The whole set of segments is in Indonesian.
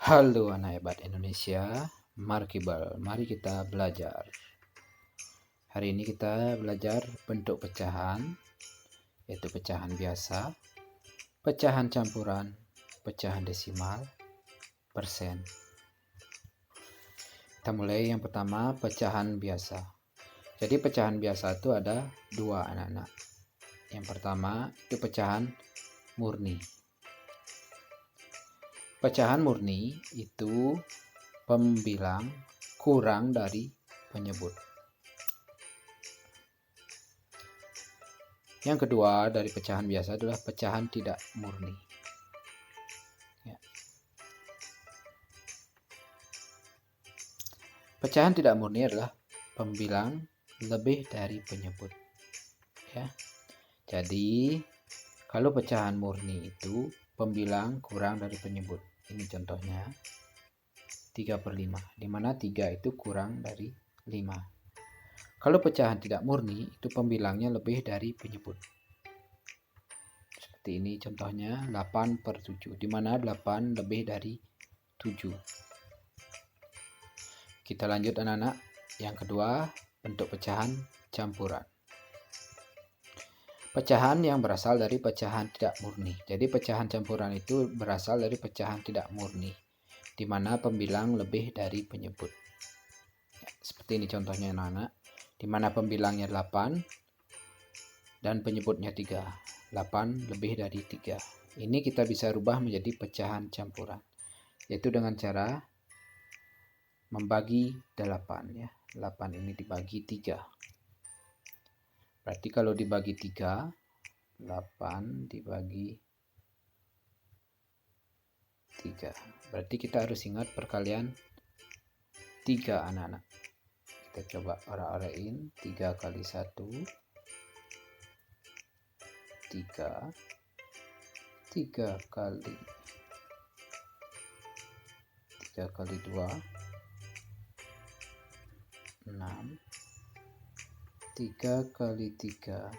Halo anak hebat Indonesia, mari kita belajar. Hari ini kita belajar bentuk pecahan, yaitu pecahan biasa, pecahan campuran, pecahan desimal, persen. Kita mulai yang pertama, pecahan biasa. Jadi pecahan biasa itu ada dua anak-anak. Yang pertama itu pecahan murni. Pecahan murni itu pembilang kurang dari penyebut. Yang kedua dari pecahan biasa adalah pecahan tidak murni. Ya. Pecahan tidak murni adalah pembilang lebih dari penyebut. Ya. Jadi kalau pecahan murni itu pembilang kurang dari penyebut. Ini contohnya 3/5, di mana 3 itu kurang dari 5. Kalau pecahan tidak murni itu pembilangnya lebih dari penyebut. Seperti ini contohnya 8/7, di mana 8 lebih dari 7. Kita lanjut anak-anak. Yang kedua, bentuk pecahan campuran. Pecahan yang berasal dari pecahan tidak murni. Jadi pecahan campuran itu berasal dari pecahan tidak murni, di mana pembilang lebih dari penyebut. Ya, seperti ini contohnya anak-anak, di mana pembilangnya 8 dan penyebutnya 3. 8 lebih dari 3. Ini kita bisa rubah menjadi pecahan campuran, yaitu dengan cara membagi 8. Ya. 8 ini dibagi 3. Berarti kalau dibagi 3, 8 dibagi 3. Berarti kita harus ingat perkalian 3 anak-anak. Kita coba ora-orain. 3 kali 1, 3. 3 kali 2, 6. 3 kali 3,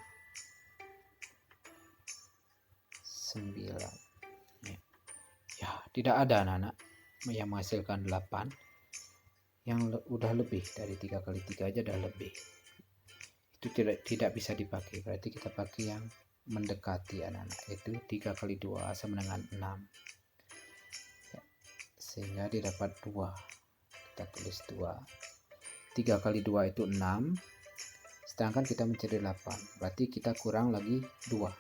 9. Ya, tidak ada anak-anak yang menghasilkan 8 yang udah lebih dari 3 kali 3 aja udah lebih. Itu tidak bisa dipakai. Berarti kita pakai yang mendekati anak-anak, yaitu 3 kali 2 sama dengan 6. Ya, sehingga didapat 2. Kita tulis 2. 3 kali 2 itu 6. Sedangkan kita mencari 8. Berarti kita kurang lagi 2.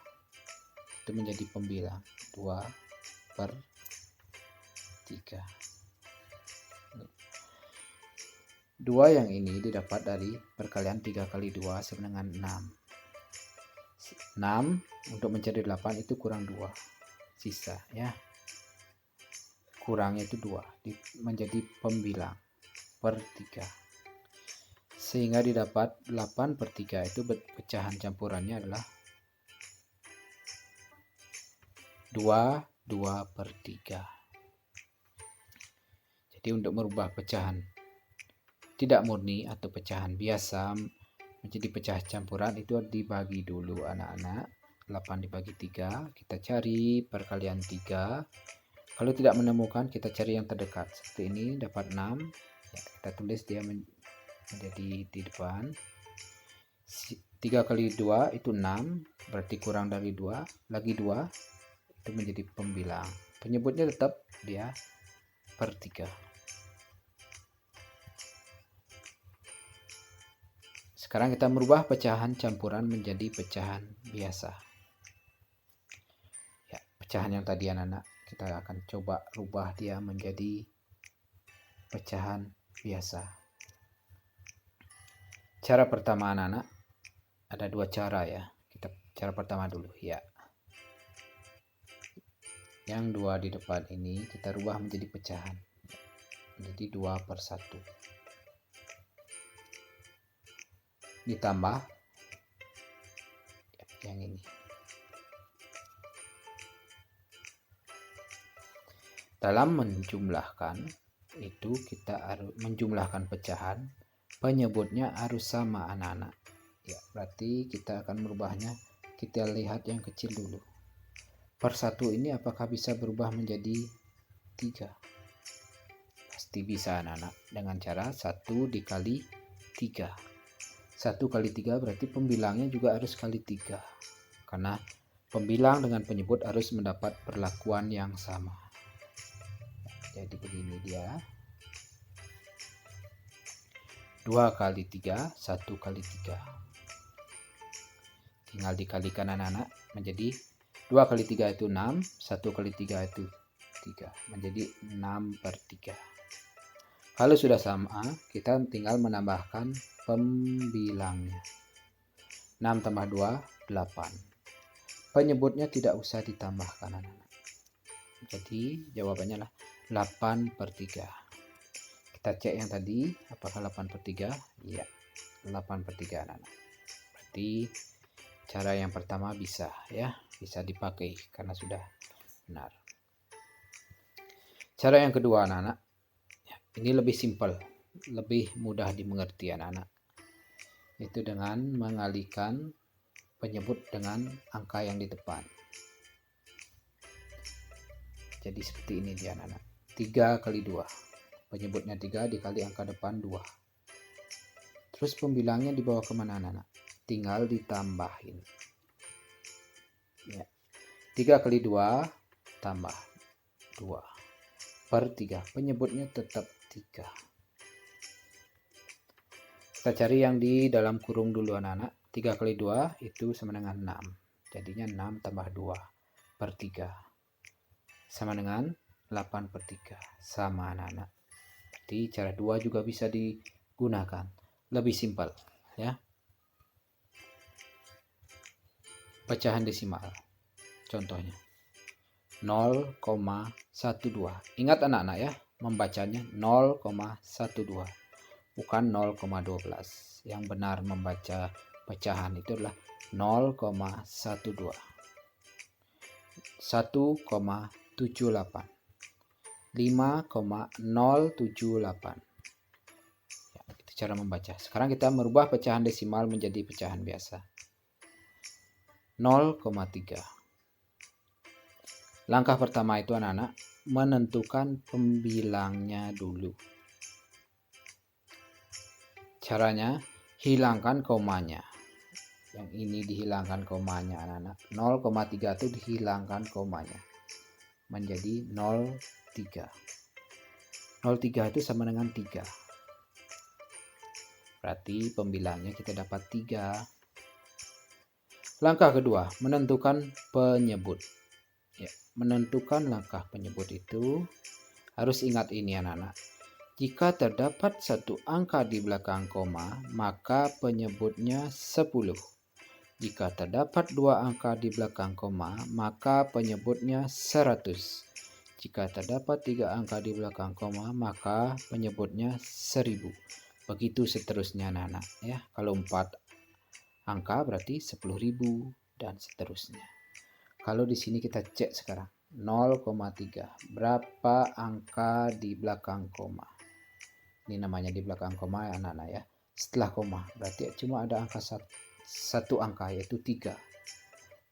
Itu menjadi pembilang 2/3. 2 yang ini didapat dari perkalian 3 kali 2 sama dengan 6. 6 untuk mencari 8 itu kurang 2. Sisa ya. Kurangnya itu 2. Menjadi pembilang per 3. Sehingga didapat 8/3 itu pecahan campurannya adalah 2/3. Jadi untuk merubah pecahan tidak murni atau pecahan biasa menjadi pecah campuran itu dibagi dulu anak-anak. 8 dibagi 3, kita cari perkalian 3. Kalau tidak menemukan, kita cari yang terdekat. Seperti ini dapat 6. Ya, kita tulis dia menjadi di depan. 3 kali 2 itu 6, berarti kurang dari 2, lagi 2 itu menjadi pembilang. Penyebutnya tetap dia per 3. Sekarang kita merubah pecahan campuran menjadi pecahan biasa. Ya, pecahan yang tadi anak-anak kita akan coba rubah dia menjadi pecahan biasa. Cara pertama anak-anak, ada 2 cara ya. Kita cara pertama dulu ya. Yang 2 di depan ini kita rubah menjadi pecahan. Jadi 2/1. Ditambah yang ini. Dalam menjumlahkan itu kita harus menjumlahkan pecahan, penyebutnya harus sama anak-anak. Ya, berarti kita akan merubahnya. Kita lihat yang kecil dulu. Per 1 ini apakah bisa berubah menjadi 3? Pasti bisa anak-anak dengan cara 1 dikali 3. 1 kali 3 berarti pembilangnya juga harus kali 3. Karena pembilang dengan penyebut harus mendapat perlakuan yang sama. Jadi begini dia. 2 kali 3, 1 kali 3. Tinggal dikalikan anak-anak menjadi 2 kali 3 itu 6, 1 kali 3 itu 3. Menjadi 6/3. Kalau sudah sama, kita tinggal menambahkan pembilangnya. 6 tambah 2, 8. Penyebutnya tidak usah ditambahkan anak-anak. Jadi jawabannya lah 8/3. Kita cek yang tadi, apakah 8/3? Iya, 8/3 anak-anak. Berarti cara yang pertama bisa dipakai karena sudah benar. Cara yang kedua anak-anak, ini lebih simpel, lebih mudah dimengerti anak-anak. Itu dengan mengalihkan penyebut dengan angka yang di depan. Jadi seperti ini dia anak-anak. 3 kali 2. Penyebutnya 3 dikali angka depan 2. Terus pembilangnya dibawa kemana anak-anak? Tinggal ditambahin. Ya. 3 kali 2 tambah 2/3. Penyebutnya tetap 3. Kita cari yang di dalam kurung dulu anak-anak. 3 kali 2 itu sama dengan 6. Jadinya 6 tambah 2/3. Sama dengan 8/3. Sama anak-anak. Jadi cara 2 juga bisa digunakan. Lebih simpel ya. Pecahan desimal. Contohnya 0,12. Ingat anak-anak ya, membacanya 0,12. Bukan 0,12. Yang benar membaca pecahan itu adalah 0,12. 1,78. 5,078. Ya, itu cara membaca. Sekarang kita merubah pecahan desimal menjadi pecahan biasa. 0,3. Langkah pertama itu anak-anak menentukan pembilangnya dulu. Caranya hilangkan komanya. Yang ini dihilangkan komanya anak-anak. 0,3 itu dihilangkan komanya. Menjadi 0,3. 0,3 itu sama dengan 3. Berarti pembilangnya kita dapat 3. Langkah kedua, menentukan penyebut. Ya, menentukan langkah penyebut itu harus ingat ini anak-anak. Jika terdapat satu angka di belakang koma, maka penyebutnya 10. Jika terdapat 2 angka di belakang koma, maka penyebutnya 100. Jika terdapat 3 angka di belakang koma, maka penyebutnya 1000. Begitu seterusnya anak-anak ya. Kalau 4 angka berarti 10.000 dan seterusnya. Kalau di sini kita cek sekarang 0,3. Berapa angka di belakang koma? Ini namanya di belakang koma ya anak-anak ya. Setelah koma berarti cuma ada angka satu angka yaitu 3.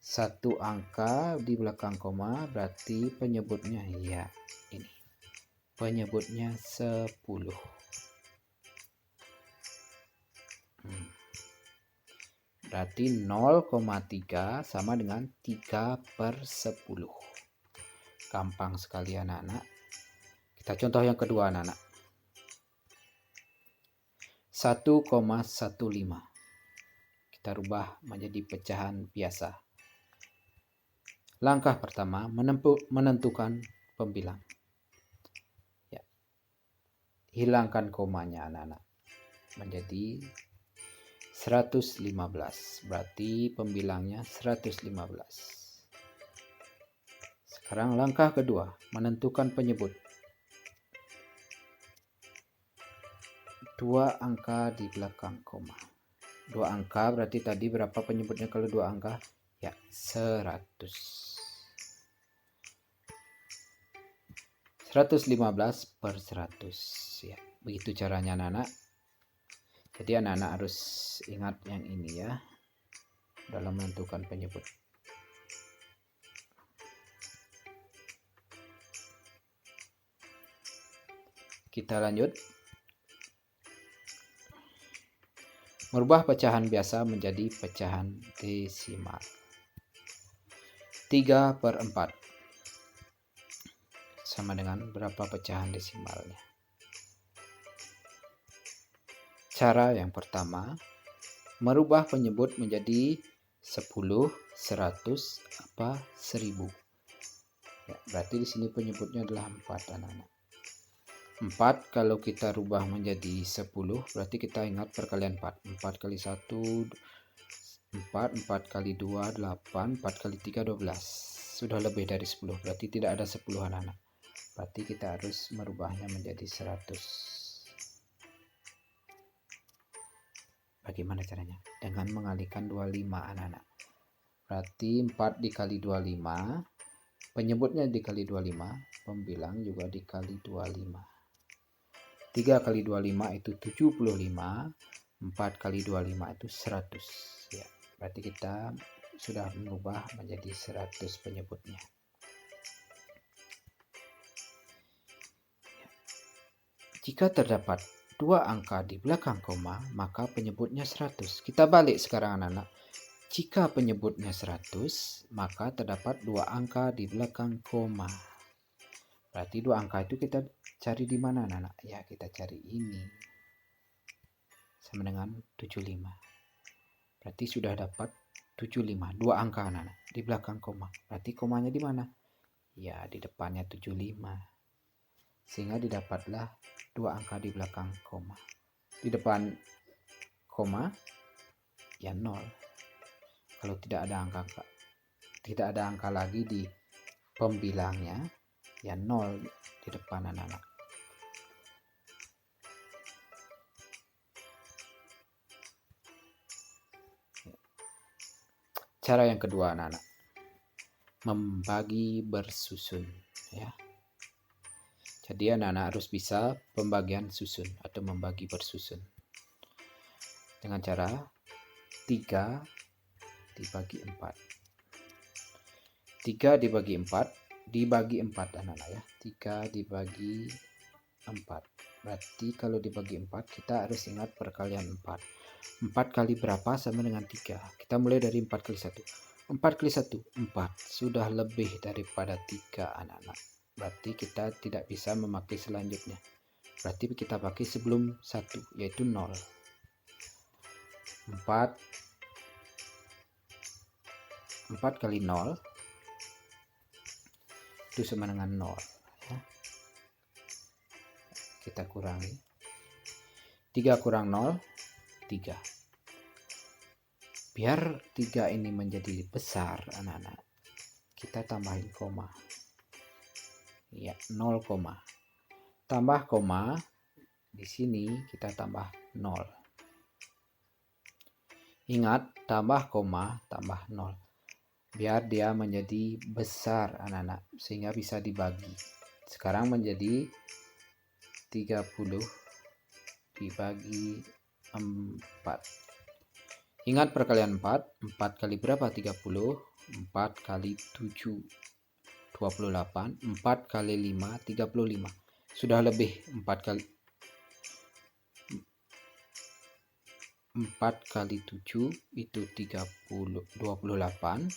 1 angka di belakang koma berarti penyebutnya ya ini. Penyebutnya 10. Berarti 0,3 sama dengan 3/10. Gampang sekali anak-anak. Kita contoh yang kedua anak-anak. 1,15. Kita rubah menjadi pecahan biasa. Langkah pertama menentukan pembilang. Ya. Hilangkan komanya anak-anak. Menjadi 115. Berarti pembilangnya 115. Sekarang langkah kedua, menentukan penyebut. 2 angka di belakang koma. 2 angka berarti tadi berapa penyebutnya kalau 2 angka? Ya, 100. 115/100 ya. Begitu caranya anak-anak. Jadi anak-anak harus ingat yang ini ya dalam menentukan penyebut. Kita lanjut. Merubah pecahan biasa menjadi pecahan desimal. 3/4 sama dengan berapa pecahan desimalnya? Cara yang pertama, merubah penyebut menjadi 10, 100, apa 1000. Ya, berarti di sini penyebutnya adalah 4 anak-anak. 4 kalau kita rubah menjadi 10, berarti kita ingat perkalian 4. 4 kali 1, 4, 4 kali 2, 8, 4 kali 3, 12. Sudah lebih dari 10, berarti tidak ada 10 anak-anak. Berarti kita harus merubahnya menjadi 100. Bagaimana caranya? Dengan mengalihkan 25 anak-anak. Berarti 4 dikali 25, penyebutnya dikali 25, pembilang juga dikali 25. 3 kali 25 itu 75, 4 kali 25 itu 100. Ya, berarti kita sudah mengubah menjadi 100 penyebutnya. Jika terdapat 2 angka di belakang koma, maka penyebutnya 100. Kita balik sekarang anak-anak. Jika penyebutnya 100, maka terdapat 2 angka di belakang koma. Berarti 2 angka itu kita cari di mana anak-anak? Ya, kita cari ini. Sama dengan 75. Berarti sudah dapat 75. 2 angka anak-anak di belakang koma. Berarti komanya di mana? Ya, di depannya 75. Sehingga didapatlah 2 angka di belakang koma. Di depan koma, ya 0. Kalau tidak ada angka lagi di pembilangnya, ya 0 di depan anak-anak. Cara yang kedua anak-anak, membagi bersusun, ya. Jadi anak-anak harus bisa pembagian susun atau membagi bersusun dengan cara 3 dibagi 4. 3 dibagi 4 dibagi 4 anak-anak ya. 3 dibagi 4. Berarti kalau dibagi 4 kita harus ingat perkalian 4. 4 kali berapa sama dengan 3. Kita mulai dari 4 kali 1. 4 kali 1, 4. Sudah lebih daripada 3 anak-anak. Berarti kita tidak bisa memakai selanjutnya. Berarti kita pakai sebelum 1, yaitu 0. 4 kali 0 itu sama dengan 0. Ya. Kita kurangi. 3 kurang 0, 3. Biar 3 ini menjadi besar anak-anak, kita tambahin koma. Ya, 0, tambah koma. Di sini kita tambah 0. Ingat, tambah koma, tambah 0. Biar dia menjadi besar anak-anak, sehingga bisa dibagi. Sekarang menjadi 30 dibagi 4. Ingat perkalian 4. 4 kali berapa 30? 4 kali 7, 28. 4 kali 5, 35. Sudah lebih 4 kali 7 itu 30, 28.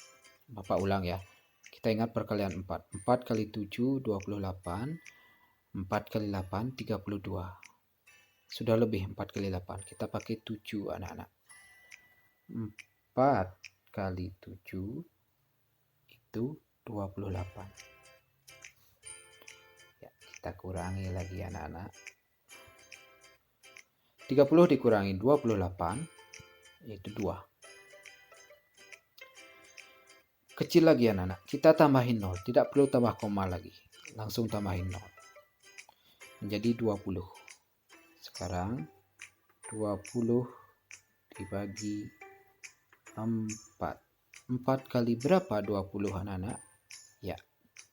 Bapak ulang ya. Kita ingat perkalian 4. 4 kali 7, 28. 4 kali 8, 32. Sudah lebih 4 kali 8. Kita pakai 7 anak-anak. 4 kali 7 itu 28. Ya, kita kurangi lagi anak-anak. 30 dikurangi 28 yaitu 2. Kecil lagi anak-anak. Kita tambahin 0. Tidak perlu tambah koma lagi. Langsung tambahin 0. Menjadi 20. Sekarang 20 dibagi 4. 4 kali berapa 20 anak-anak? Ya,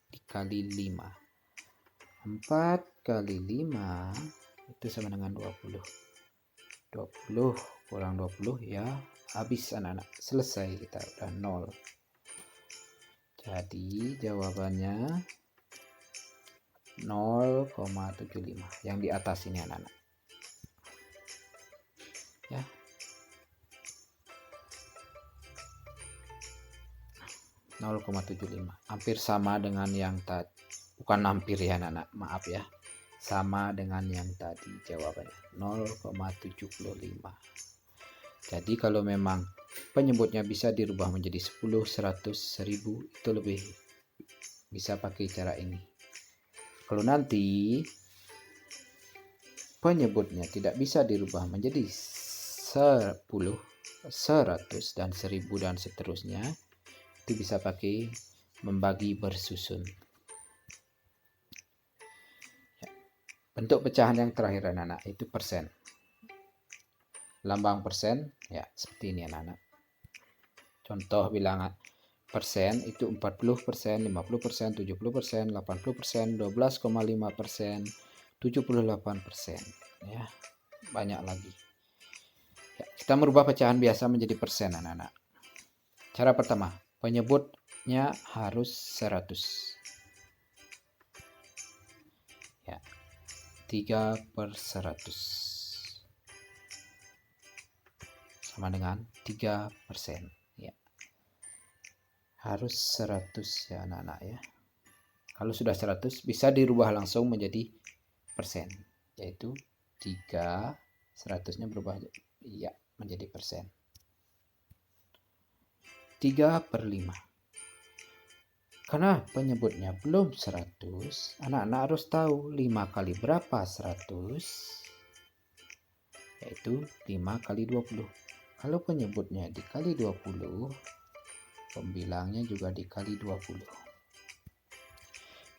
dikali 5. 4 kali 5 itu sama dengan 20. 20 kurang 20 ya habis anak-anak. Selesai, kita udah 0. Jadi jawabannya 0,75 yang di atas ini anak-anak ya. Hampir sama dengan yang tadi, bukan hampir ya anak-anak, maaf ya, sama dengan yang tadi jawabannya 0,75. Jadi kalau memang penyebutnya bisa dirubah menjadi 10, 100, 1000, itu lebih bisa pakai cara ini. Kalau nanti penyebutnya tidak bisa dirubah menjadi 10, 100, dan 1000 dan seterusnya, itu bisa pakai membagi bersusun. Ya. Bentuk pecahan yang terakhir anak-anak itu persen. Lambang persen ya seperti ini anak-anak. Contoh bilangan persen itu 40%, 50%, 70%, 80%, 12,5%, 78%. Ya, banyak lagi. Ya, kita merubah pecahan biasa menjadi persen anak-anak. Cara pertama, penyebutnya harus 100. Ya, 3/100 sama dengan 3%. Ya, harus 100 ya anak-anak ya. Kalau sudah 100 bisa dirubah langsung menjadi persen, yaitu 3, 100-nya berubah ya menjadi persen. 3/5. Karena penyebutnya belum 100, anak-anak harus tahu 5 kali berapa 100, yaitu 5 kali 20. Kalau penyebutnya dikali 20, pembilangnya juga dikali 20.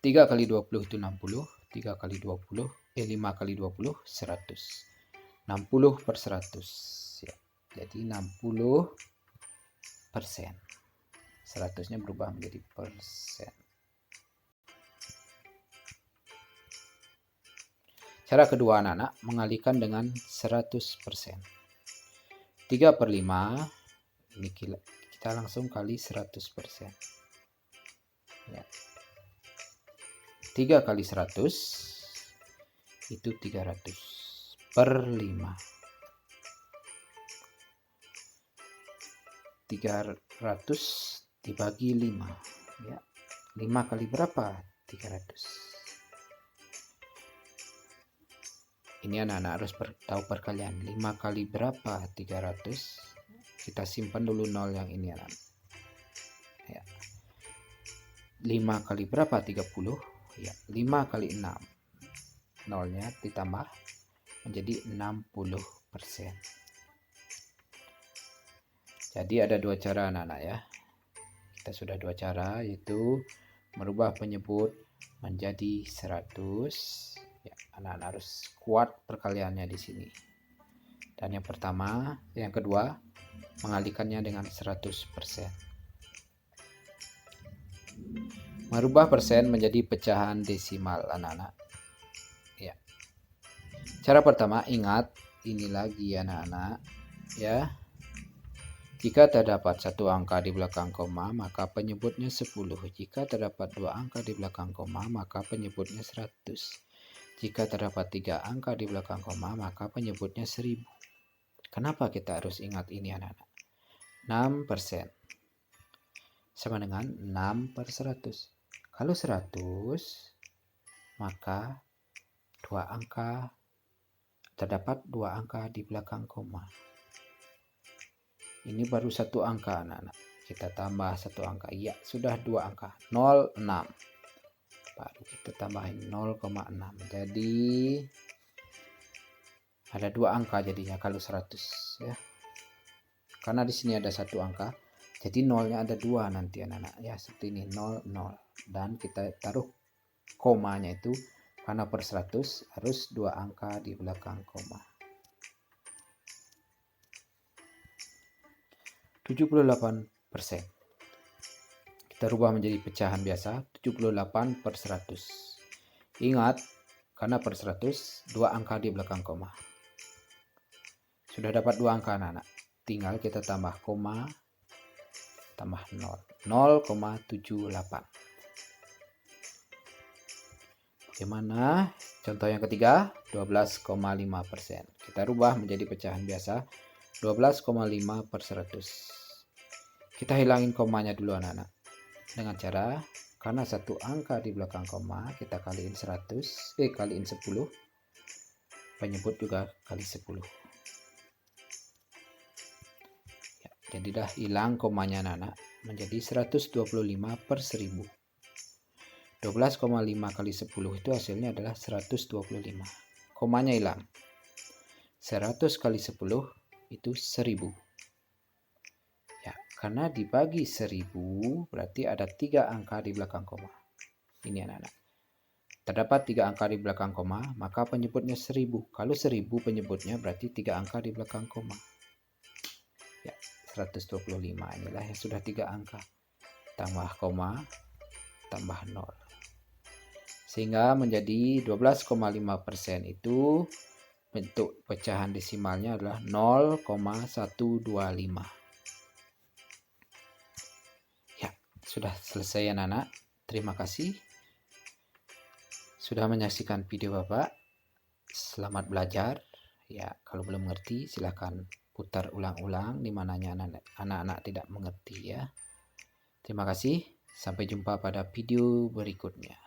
3 kali 20 itu 60, 3 kali 20, 5 kali 20, 100. 60/100 ya. Jadi 60%. 100-nya berubah menjadi persen. Cara kedua anak-anak mengalihkan dengan 100%. 3/5 ini kita langsung kali 100%. Ya. 3 kali 100 itu 300/5. 300 dibagi 5 ya. 5 kali berapa? 300. Ini anak-anak harus tahu perkalian. 5 kali berapa 300? Kita simpan dulu 0 yang ini anak-anak ya. 5 kali berapa 30 ya. 5 kali 6, 0-nya ditambah menjadi 60%. Jadi ada dua cara anak-anak ya. Kita sudah dua cara, yaitu merubah penyebut menjadi 100. Ya, anak-anak harus kuat perkaliannya di sini. Dan yang kedua, mengalihkannya dengan 100%. Merubah persen menjadi pecahan desimal anak-anak. Ya. Cara pertama, ingat ini lagi anak-anak ya. Jika terdapat satu angka di belakang koma, maka penyebutnya 10. Jika terdapat 2 angka di belakang koma, maka penyebutnya 100. Jika terdapat 3 angka di belakang koma, maka penyebutnya 1000. Kenapa kita harus ingat ini anak-anak? 6% sama dengan 6/100. Kalau 100, maka terdapat 2 angka di belakang koma. Ini baru satu angka anak-anak. Kita tambah satu angka. Ya, sudah 2 angka. 0,6. Baru kita tambahin 0,6. Jadi ada 2 angka jadinya kalau 100 ya. Karena di sini ada satu angka, jadi nolnya ada 2 nanti anak-anak ya, seperti ini 0, 0. Dan kita taruh komanya itu karena per 100 harus 2 angka di belakang koma. 78%. Kita rubah menjadi pecahan biasa 78/100. Ingat, karena per 100 2 angka di belakang koma. Sudah dapat 2 angka anak-anak. Tinggal kita tambah koma, tambah 0. 0,78. Bagaimana? Contoh yang ketiga, 12,5%. Kita rubah menjadi pecahan biasa, 12,5 per 100. Kita hilangin komanya dulu anak-anak. Dengan cara, karena satu angka di belakang koma, kita kaliin 10. Penyebut juga kali 10. Ya, jadilah hilang komanya anak-anak, menjadi 125 per 1000. 12,5 kali 10 itu hasilnya adalah 125. Komanya hilang. 100 kali 10 itu 1000. Ya, karena dibagi 1000 berarti ada 3 angka di belakang koma. Ini anak-anak. Terdapat 3 angka di belakang koma, maka penyebutnya 1000. Kalau 1000 penyebutnya berarti 3 angka di belakang koma. Ya, 125 inilah yang sudah 3 angka. Tambah koma, tambah 0. Sehingga menjadi 12,5% itu bentuk pecahan desimalnya adalah 0,125. Ya, sudah selesai anak-anak. Terima kasih sudah menyaksikan video Bapak. Selamat belajar. Ya, kalau belum mengerti silahkan putar ulang-ulang di mananya anak-anak tidak mengerti ya. Terima kasih. Sampai jumpa pada video berikutnya.